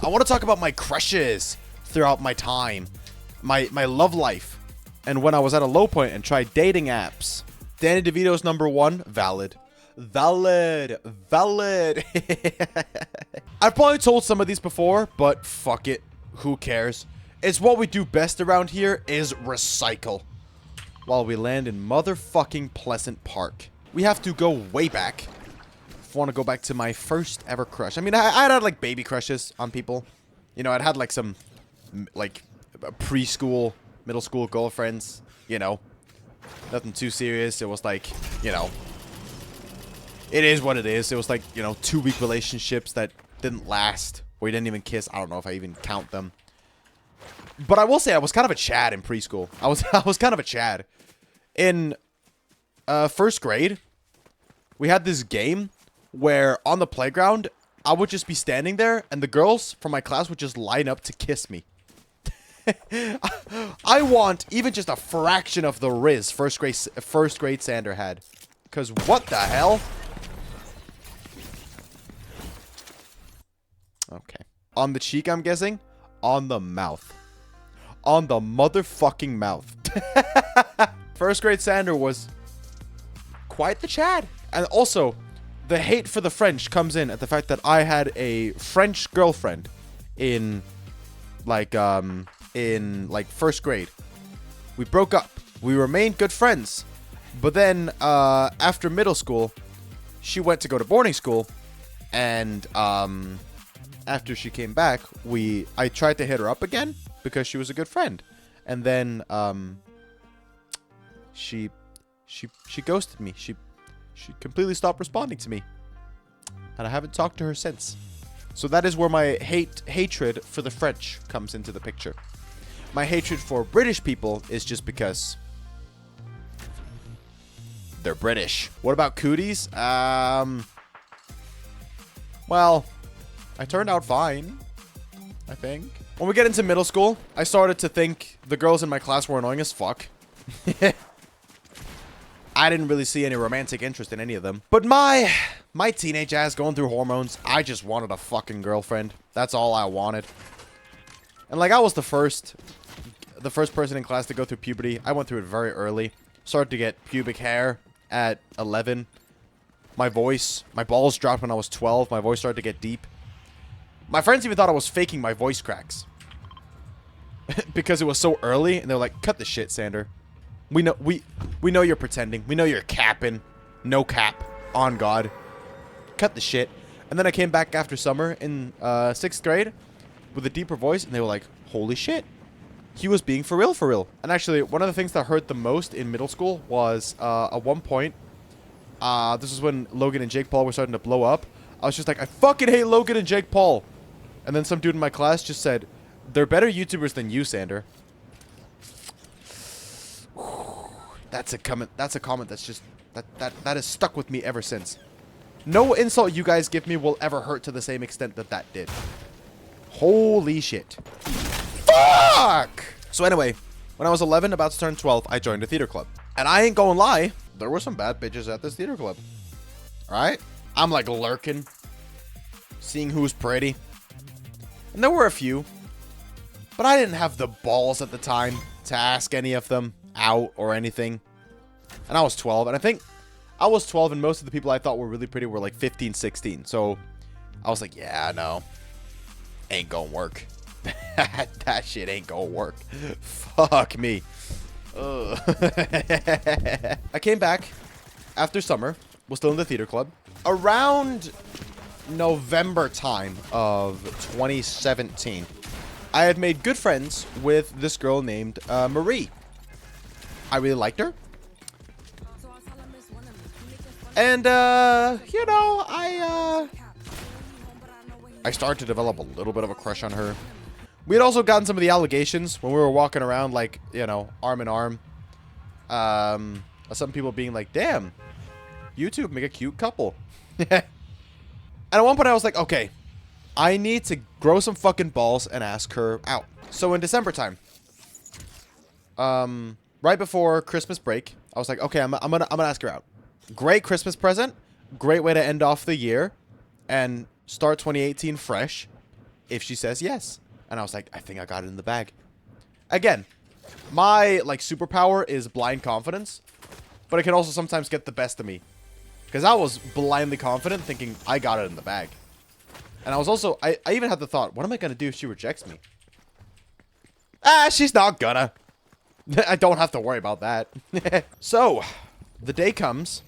I want to talk about my crushes throughout my time, my love life, and when I was at a low point and tried dating apps. Danny DeVito's number one, valid. Valid. I've probably told some of these before, but fuck it. Who cares? It's what we do best around here is recycle. While we land in motherfucking Pleasant Park. We have to go way back. If I want to go back to my first ever crush. I mean, I'd had like baby crushes on people. You know, I'd had like some like preschool, middle school girlfriends, you know. Nothing too serious. It was like, you know, it is what it is. It was like, you know, 2-week relationships that didn't last. We didn't even kiss. I don't know if I even count them. But I will say I was kind of a Chad in preschool. I was kind of a Chad. In first grade, we had this game where on the playground, I would just be standing there and the girls from my class would just line up to kiss me. I want even just a fraction of the riz first grade Sander had. Because what the hell? Okay. On the cheek, I'm guessing. On the mouth. On the motherfucking mouth. First grade Sander was quite the Chad. And also, the hate for the French comes in at the fact that I had a French girlfriend in like first grade. We broke up. We remained good friends. But then after middle school, she went to go to boarding school, and after she came back, I tried to hit her up again because she was a good friend. And then she ghosted me. She completely stopped responding to me. And I haven't talked to her since. So that is where my hatred for the French comes into the picture. My hatred for British people is just because they're British. What about cooties? Well, I turned out fine, I think. When we get into middle school, I started to think the girls in my class were annoying as fuck. I didn't really see any romantic interest in any of them. But my teenage ass going through hormones, I just wanted a fucking girlfriend. That's all I wanted. And like I was the first person in class to go through puberty. I went through it very early. Started to get pubic hair at 11. My balls dropped when I was 12. My voice started to get deep. My friends even thought I was faking my voice cracks. Because it was so early, and they're like, cut the shit, Sander. We know you're pretending. We know you're capping. No cap. On God. Cut the shit. And then I came back after summer in 6th grade with a deeper voice, and they were like, holy shit. He was being for real. And actually, one of the things that hurt the most in middle school was at one point, this is when Logan and Jake Paul were starting to blow up. I was just like, I fucking hate Logan and Jake Paul. And then some dude in my class just said, they're better YouTubers than you, Sander. That's a comment that's just that has stuck with me ever since. No insult you guys give me will ever hurt to the same extent that did. Holy shit. Fuck! So anyway, when I was 11, about to turn 12, I joined a theater club. And I ain't gonna lie, there were some bad bitches at this theater club. Alright? I'm like lurking, seeing who's pretty. And there were a few. But I didn't have the balls at the time to ask any of them out or anything. And I was 12. And I think I was 12 and most of the people I thought were really pretty were like 15, 16. So I was like, yeah, no. Ain't gonna work. That shit ain't gonna work. Fuck me. I came back after summer. Was still in the theater club. Around November time of 2017, I had made good friends with this girl named Marie. I really liked her. And, you know, I started to develop a little bit of a crush on her. We had also gotten some of the allegations when we were walking around, like, you know, arm in arm. Some people being like, damn, you two make a cute couple. And at one point I was like, okay, I need to grow some fucking balls and ask her out. So in December time, right before Christmas break, I was like, okay, I'm gonna ask her out. Great Christmas present. Great way to end off the year and start 2018 fresh. if she says yes. And I was like, I think I got it in the bag. Again, my, like, superpower is blind confidence, but it can also sometimes get the best of me. Because I was blindly confident, thinking I got it in the bag. And I was also, I even had the thought, what am I going to do if she rejects me? Ah, she's not gonna. I don't have to worry about that. So, the day comes,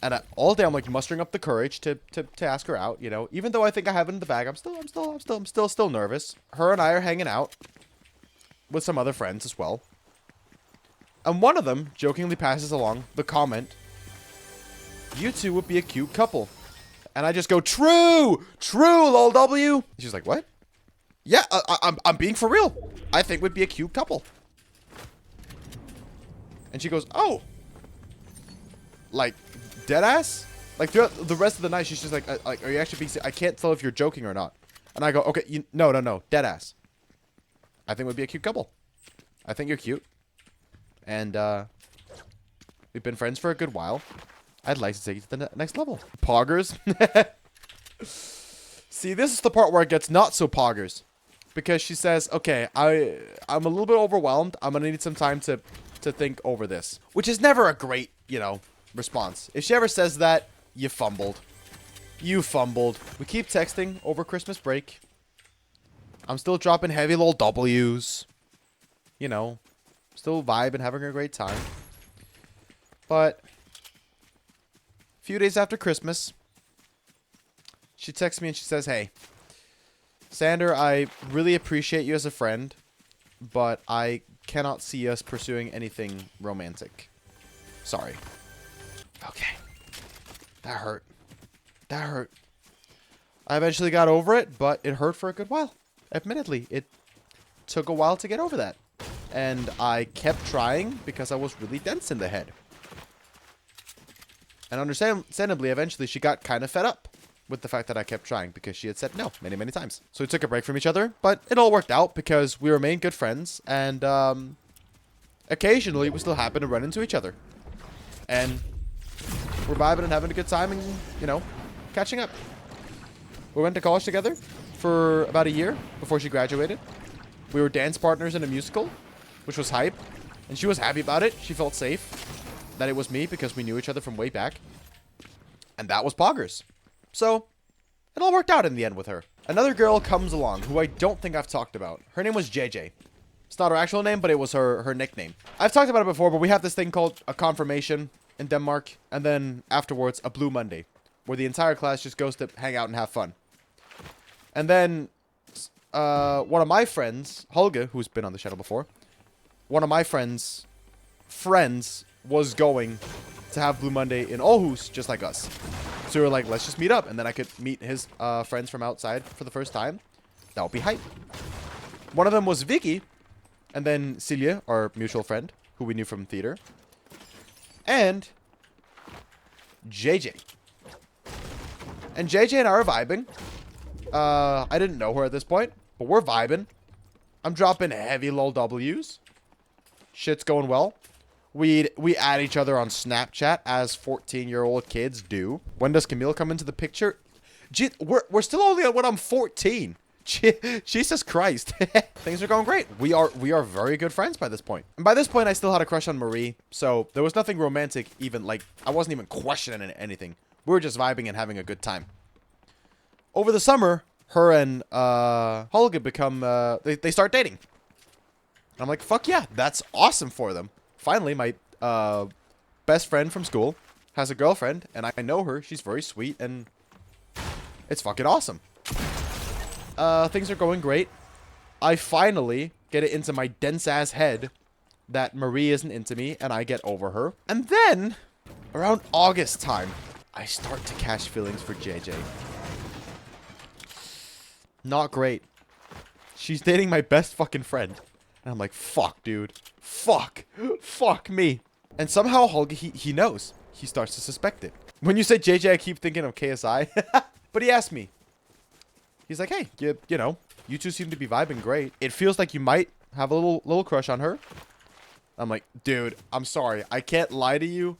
and all day I'm like mustering up the courage to ask her out, you know. Even though I think I have it in the bag, I'm still nervous. Her and I are hanging out with some other friends as well. And one of them jokingly passes along the comment, "You two would be a cute couple." And I just go, "True! True, lol W." She's like, "What?" "Yeah, I'm being for real. I think we'd be a cute couple." And she goes, "Oh. Like, deadass?" Like, throughout the rest of the night, she's just like, "Are you actually being I can't tell if you're joking or not." And I go, "Okay, no, deadass. I think we'd be a cute couple. I think you're cute. And, we've been friends for a good while. I'd like to take you to the next level." Poggers. See, this is the part where it gets not so poggers. Because she says, "Okay, I'm a little bit overwhelmed. I'm going to need some time to think over this." Which is never a great, you know, response. If she ever says that, you fumbled. You fumbled. We keep texting over Christmas break. I'm still dropping heavy little W's. You know, still vibing, having a great time. But a few days after Christmas, she texts me and she says, "Hey, Sander, I really appreciate you as a friend, but I cannot see us pursuing anything romantic. Sorry." Okay. That hurt. That hurt. I eventually got over it, but it hurt for a good while. Admittedly, it took a while to get over that. And I kept trying because I was really dense in the head. And understandably, eventually she got kind of fed up with the fact that I kept trying because she had said no many, many times. So we took a break from each other, but it all worked out because we remained good friends, and occasionally we still happen to run into each other. And we're vibing and having a good time and, you know, catching up. We went to college together for about a year before she graduated. We were dance partners in a musical, which was hype, and she was happy about it. She felt safe that it was me because we knew each other from way back. And that was poggers. So, it all worked out in the end with her. Another girl comes along who I don't think I've talked about. Her name was JJ. It's not her actual name, but it was her nickname. I've talked about it before, but we have this thing called a confirmation in Denmark, and then afterwards a Blue Monday, where the entire class just goes to hang out and have fun. And then one of my friends, Holger, who's been on the channel before, one of my friends was going to have Blue Monday in Aarhus, just like us. So we were like, let's just meet up, and then I could meet his friends from outside for the first time. That would be hype. One of them was Vicky, and then Silje, our mutual friend, who we knew from theater, and JJ. And JJ and I are vibing. I didn't know her at this point, but we're vibing. I'm dropping heavy lol W's. Shit's going well. We add each other on Snapchat as 14-year-old kids do. When does Camille come into the picture? Gee, we're still only at when I'm 14. Jesus Christ. Things are going great. We are very good friends by this point. And by this point, I still had a crush on Marie. So there was nothing romantic even, like, I wasn't even questioning anything. We were just vibing and having a good time. Over the summer, her and Holger become, they start dating. And I'm like, fuck yeah, that's awesome for them. Finally, my best friend from school has a girlfriend, and I know her. She's very sweet, and it's fucking awesome. Things are going great. I finally get it into my dense-ass head that Marie isn't into me, and I get over her. And then, around August time, I start to catch feelings for JJ. Not great. She's dating my best fucking friend. And I'm like, fuck, dude. Fuck. Fuck me. And somehow Holger, he knows. He starts to suspect it. When you say JJ, I keep thinking of KSI. But he asked me. He's like, hey, you know, you two seem to be vibing great. It feels like you might have a little crush on her. I'm like, dude, I'm sorry. I can't lie to you.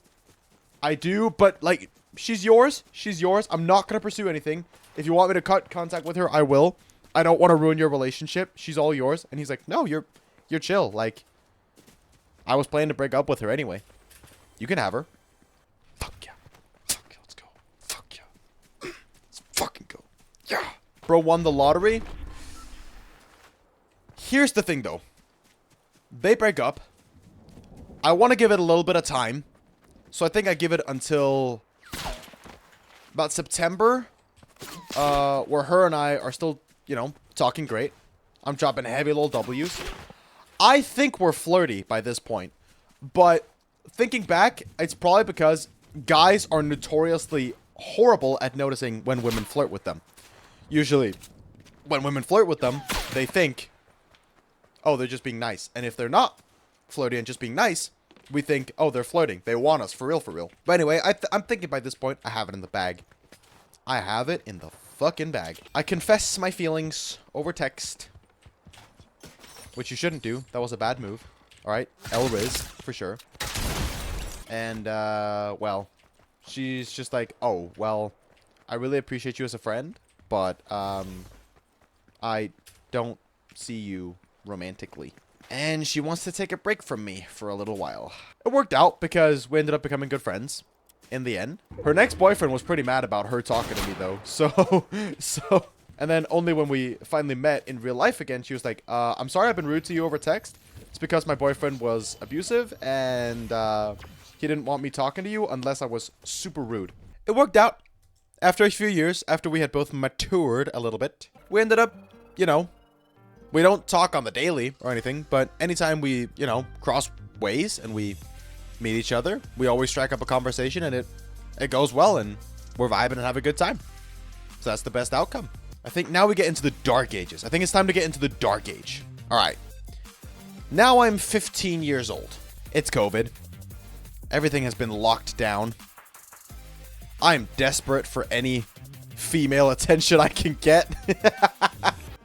I do, but, like, she's yours. She's yours. I'm not going to pursue anything. If you want me to cut contact with her, I will. I don't want to ruin your relationship. She's all yours. And he's like, no, you're chill. Like, I was planning to break up with her anyway. You can have her. Fuck yeah. Fuck yeah, let's go. Fuck yeah. Let's fucking go. Yeah. Bro won the lottery. Here's the thing, though. They break up. I want to give it a little bit of time. So I think I give it until about September. Where her and I are still, you know, talking great. I'm dropping heavy little W's. I think we're flirty by this point. But thinking back, it's probably because guys are notoriously horrible at noticing when women flirt with them. Usually, when women flirt with them, they think, oh, they're just being nice. And if they're not flirty and just being nice, we think, oh, they're flirting. They want us, for real, for real. But anyway, I'm thinking by this point, I have it in the bag. I have it in the fucking bag. I confess my feelings over text. Which you shouldn't do. That was a bad move. Alright, L-Riz, for sure. And, well, she's just like, oh, well, I really appreciate you as a friend, but, I don't see you romantically. And she wants to take a break from me for a little while. It worked out because we ended up becoming good friends in the end. Her next boyfriend was pretty mad about her talking to me, though. So, and then only when we finally met in real life again, she was like, I'm sorry I've been rude to you over text. It's because my boyfriend was abusive and, he didn't want me talking to you unless I was super rude. It worked out. After a few years, after we had both matured a little bit, we ended up, you know, we don't talk on the daily or anything, but anytime we, you know, cross ways and we meet each other, we always strike up a conversation and it goes well and we're vibing and have a good time. So that's the best outcome. I think now we get into the dark ages. I think it's time to get into the dark age. All right. Now I'm 15 years old. It's COVID. Everything has been locked down. I'm desperate for any female attention I can get.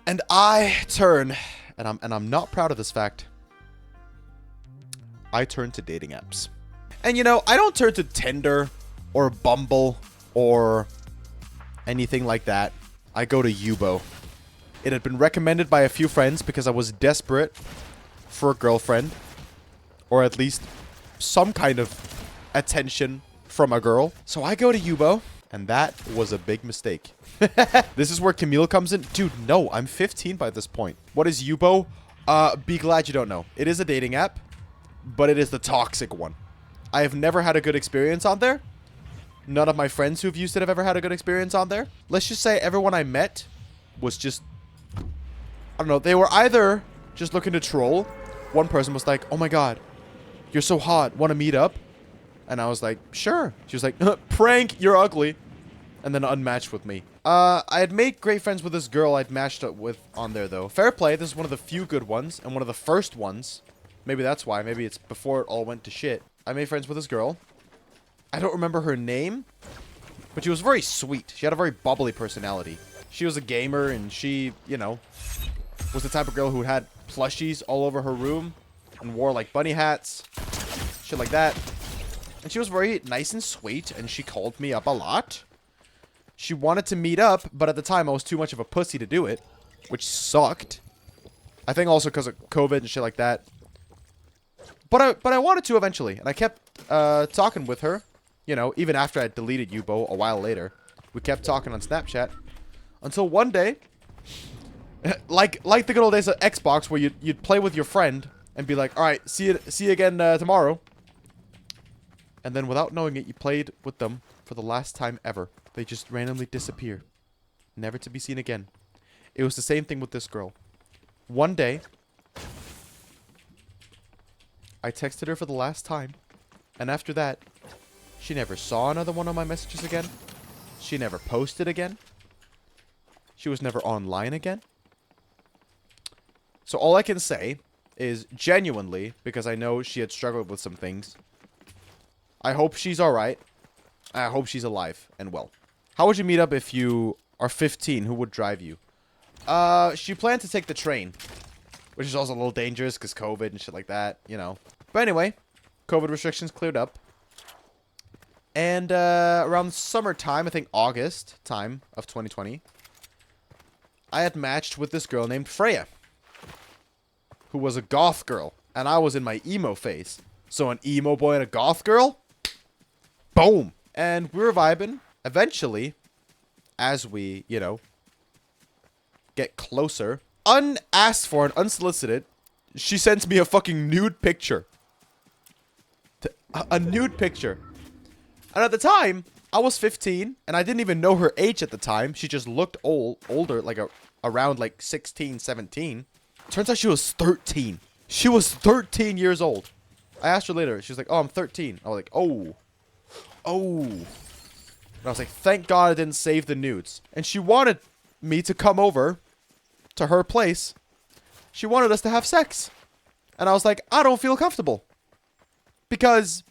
And I turn, and I'm not proud of this fact, I turn to dating apps. And you know, I don't turn to Tinder or Bumble or anything like that. I go to Yubo. It had been recommended by a few friends because I was desperate for a girlfriend, or at least some kind of attention from a girl. So I go to Yubo, and that was a big mistake. This is where Camille comes in. Dude, no, I'm 15 by this point. What is Yubo? Be glad you don't know. It is a dating app, but it is the toxic one. I have never had a good experience on there. None of my friends who've used it have ever had a good experience on there. Let's just say everyone I met was just, I don't know, they were either just looking to troll. One person was like, oh my god, you're so hot, want to meet up? And I was like, sure. She was like, prank, you're ugly. And then unmatched with me. I had made great friends with this girl I'd matched up with on there, though. Fair play, this is one of the few good ones, and one of the first ones. Maybe that's why. Maybe it's before it all went to shit. I made friends with this girl. I don't remember her name, but she was very sweet. She had a very bubbly personality. She was a gamer, and she, you know, was the type of girl who had plushies all over her room and wore, like, bunny hats, shit like that. And she was very nice and sweet, and she called me up a lot. She wanted to meet up, but at the time I was too much of a pussy to do it, which sucked. I think also because of COVID and shit like that. But I wanted to eventually, and I kept talking with her, you know, even after I deleted Yubo a while later. We kept talking on Snapchat until one day, like the good old days of Xbox, where you'd play with your friend and be like, all right, see you again tomorrow. And then without knowing it, you played with them for the last time ever. They just randomly disappear. Never to be seen again. It was the same thing with this girl. One day, I texted her for the last time. And after that, she never saw another one of my messages again. She never posted again. She was never online again. So all I can say is genuinely, because I know she had struggled with some things, I hope she's alright. I hope she's alive and well. How would you meet up if you are 15? Who would drive you? She planned to take the train, which is also a little dangerous because COVID and shit like that, you know. But anyway, COVID restrictions cleared up. And around summertime, I think August time of 2020, I had matched with this girl named Freya, who was a goth girl, and I was in my emo phase. So an emo boy and a goth girl? Boom! And we were vibing. Eventually, as we, you know, get closer, unasked for and unsolicited, she sends me a fucking nude picture. A nude picture. And at the time, I was 15, and I didn't even know her age at the time. She just looked older, like around like 16, 17. Turns out she was 13. She was 13 years old. I asked her later. She was like, oh, I'm 13. I was like, oh. And I was like, thank God I didn't save the nudes. And she wanted me to come over to her place. She wanted us to have sex. And I was like, I don't feel comfortable. Because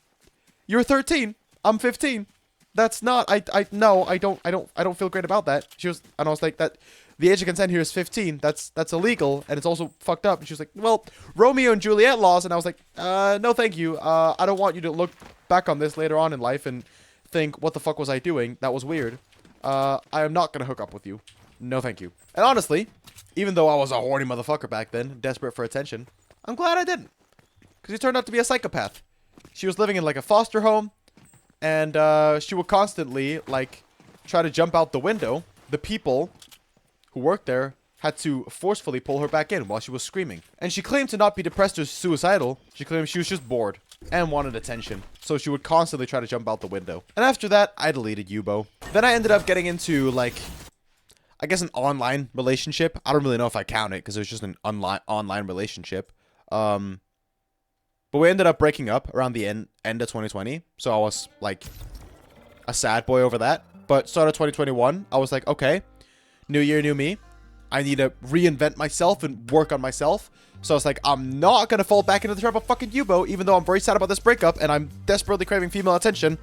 you're 13. I'm 15. That's not, no, I don't feel great about that. And I was like, that the age of consent here is 15. That's illegal, and it's also fucked up. And she was like, well, Romeo and Juliet laws. And I was like, no, thank you. I don't want you to look back on this later on in life and think, what the fuck was I doing? That was weird. I am not gonna hook up with you. No, thank you. And honestly, even though I was a horny motherfucker back then, desperate for attention, I'm glad I didn't. Because he turned out to be a psychopath. She was living in like a foster home. And she would constantly, like, try to jump out the window. The people who worked there had to forcefully pull her back in while she was screaming. And she claimed to not be depressed or suicidal. She claimed she was just bored and wanted attention. So she would constantly try to jump out the window. And after that, I deleted Yubo. Then I ended up getting into, like, I guess an online relationship. I don't really know if I count it because it was just an online relationship. But we ended up breaking up around the end of 2020. So I was, like, a sad boy over that. But start of 2021, I was like, okay, new year, new me. I need to reinvent myself and work on myself. So I was like, I'm not going to fall back into the trap of fucking Yubo, even though I'm very sad about this breakup and I'm desperately craving female attention.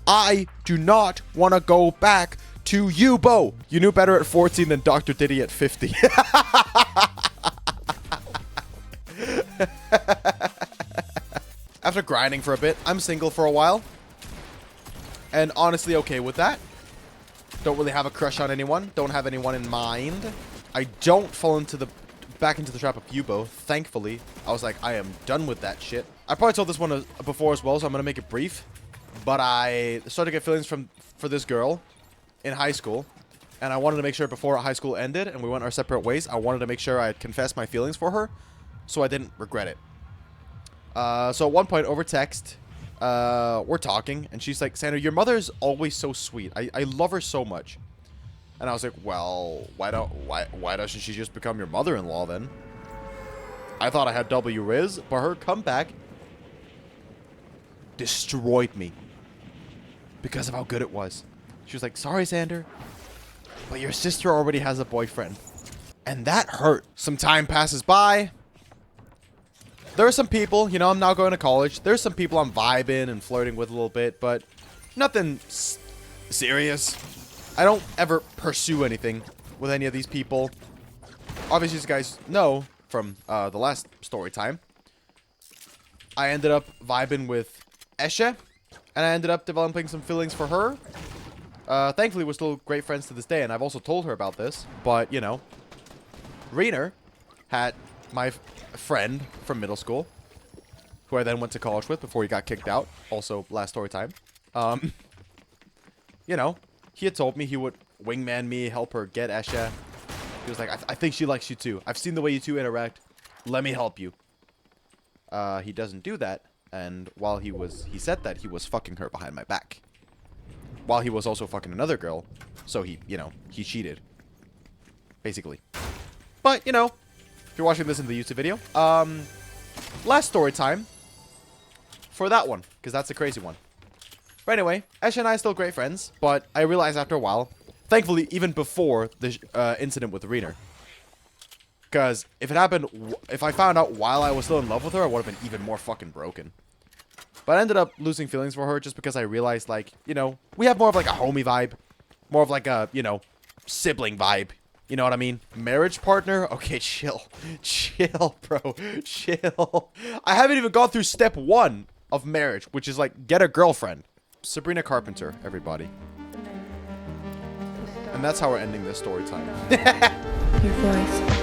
I do not want to go back to Yubo. You knew better at 14 than Dr. Diddy at 50. After grinding for a bit, I'm single for a while. And honestly okay with that. Don't really have a crush on anyone. Don't have anyone in mind. I don't fall back into the trap of Yubo, thankfully. I was like, I am done with that shit. I probably told this one before as well, so I'm going to make it brief. But I started to get feelings for this girl in high school. And I wanted to make sure before high school ended and we went our separate ways, I wanted to make sure I had confessed my feelings for her so I didn't regret it. So at one point over text, we're talking and she's like, Sandra, your mother's always so sweet. I love her so much. And I was like, well, why doesn't she just become your mother-in-law then? I thought I had W Riz, but her comeback destroyed me because of how good it was. She was like, sorry, Xander, but your sister already has a boyfriend. And that hurt. Some time passes by. There are some people, you know, I'm now going to college. There's some people I'm vibing and flirting with a little bit, but nothing serious. I don't ever pursue anything with any of these people. Obviously, you guys know from the last story time, I ended up vibing with Esche, and I ended up developing some feelings for her. Thankfully, we're still great friends to this day, and I've also told her about this. But, you know, Reiner had my friend from middle school, who I then went to college with before he got kicked out. Also, last story time. You know, he had told me he would wingman me, help her get Esche. He was like, I think she likes you too. I've seen the way you two interact. Let me help you. He doesn't do that. And while he said that, he was fucking her behind my back. While he was also fucking another girl. So he, you know, he cheated. Basically. But, you know, if you're watching this in the YouTube video, last story time for that one, because that's a crazy one. But anyway, Esche and I are still great friends, but I realized after a while, thankfully even before the incident with Reiner, because if I found out while I was still in love with her, I would have been even more fucking broken. But I ended up losing feelings for her just because I realized, like, you know, we have more of like a homie vibe, more of like a, you know, sibling vibe. You know what I mean? Marriage partner? Okay, chill. Chill, bro. Chill. I haven't even gone through step 1 of marriage, which is like, get a girlfriend. Sabrina Carpenter, everybody. And that's how we're ending this story time. your voice.